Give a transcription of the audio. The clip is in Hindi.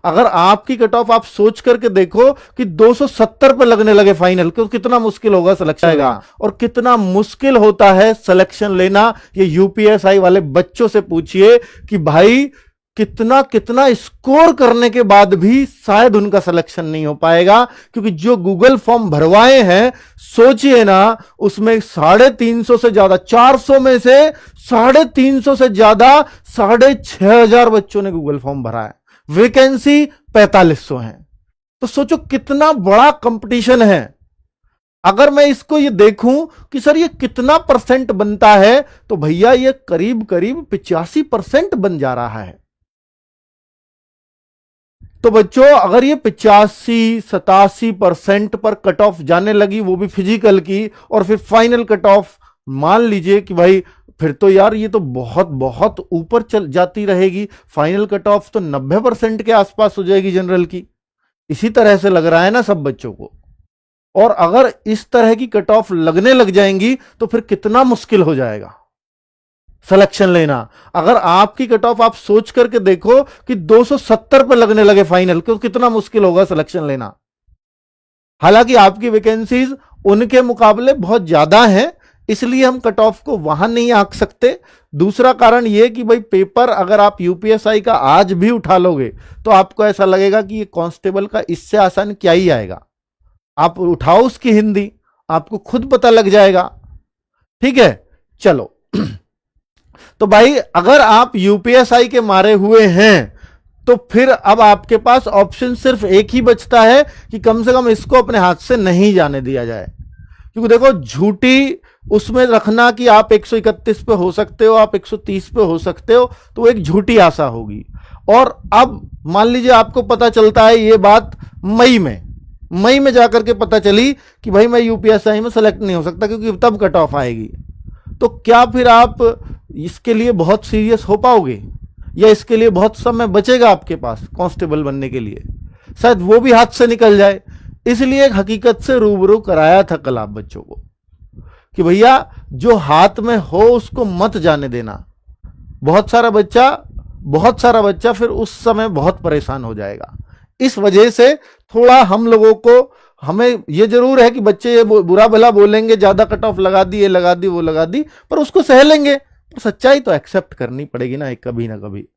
अगर आपकी कट ऑफ आप सोच करके देखो कि 270 पे लगने लगे फाइनल, तो कितना मुश्किल होगा सिलेक्शन लेना, और कितना मुश्किल होता है सिलेक्शन लेना। ये यूपीएसआई वाले बच्चों से पूछिए कि भाई कितना कितना स्कोर करने के बाद भी शायद उनका सिलेक्शन नहीं हो पाएगा, क्योंकि जो गूगल फॉर्म भरवाए हैं, सोचिए ना, उसमें 350 से ज्यादा, 400 में से 350 से ज्यादा 6500 बच्चों ने गूगल फॉर्म भरा है, वैकेंसी 4500 है। तो सोचो कितना बड़ा कंपटीशन है। अगर मैं इसको ये देखूं कि सर ये कितना परसेंट बनता है, तो भैया ये करीब करीब 85% बन जा रहा है। तो बच्चों अगर ये 85-87% पर कट ऑफ जाने लगी, वो भी फिजिकल की, और फिर फाइनल कट ऑफ मान लीजिए कि भाई फिर तो यार ये तो बहुत बहुत ऊपर चल जाती रहेगी। फाइनल कट ऑफ तो 90% के आसपास हो जाएगी जनरल की। इसी तरह से लग रहा है ना सब बच्चों को। और अगर इस तरह की कट ऑफ लगने लग जाएंगी तो फिर कितना मुश्किल हो जाएगा सिलेक्शन लेना। अगर आपकी कट ऑफ आप सोच करके देखो कि 270 पे लगने लगे फाइनल, तो कितना मुश्किल होगा सिलेक्शन लेना। हालांकि आपकी वैकेंसीज उनके मुकाबले बहुत ज्यादा हैं, इसलिए हम कट ऑफ को वहां नहीं आंक सकते। दूसरा कारण यह कि भाई पेपर अगर आप यूपीएसआई का आज भी उठा लोगे तो आपको ऐसा लगेगा कि ये कांस्टेबल का इससे आसान क्या ही आएगा। आप उठाओ उसकी हिंदी, आपको खुद पता लग जाएगा। ठीक है, चलो। तो भाई अगर आप यूपीएसआई के मारे हुए हैं तो फिर अब आपके पास ऑप्शन सिर्फ एक ही बचता है कि कम से कम इसको अपने हाथ से नहीं जाने दिया जाए। क्योंकि देखो झूठी उसमें रखना कि आप 131 पे हो सकते हो, आप 130 पे हो सकते हो, तो वो एक झूठी आशा होगी। और अब मान लीजिए आपको पता चलता है ये बात मई में जाकर के पता चली कि भाई मैं यूपीएसआई में सेलेक्ट नहीं हो सकता क्योंकि तब कट ऑफ आएगी। तो क्या फिर आप इसके लिए बहुत सीरियस हो पाओगे, या इसके लिए बहुत समय बचेगा आपके पास कांस्टेबल बनने के लिए? शायद वो भी हाथ से निकल जाए। इसलिए एक हकीकत से रूबरू कराया था कल आप बच्चों को कि भैया जो हाथ में हो उसको मत जाने देना। बहुत सारा बच्चा फिर उस समय बहुत परेशान हो जाएगा। इस वजह से थोड़ा हम लोगों को, हमें ये जरूर है कि बच्चे ये बुरा भला बोलेंगे, ज्यादा कट ऑफ लगा दी, ये लगा दी, वो लगा दी, पर उसको सह लेंगे। तो सच्चाई तो एक्सेप्ट करनी पड़ेगी ना कभी ना कभी।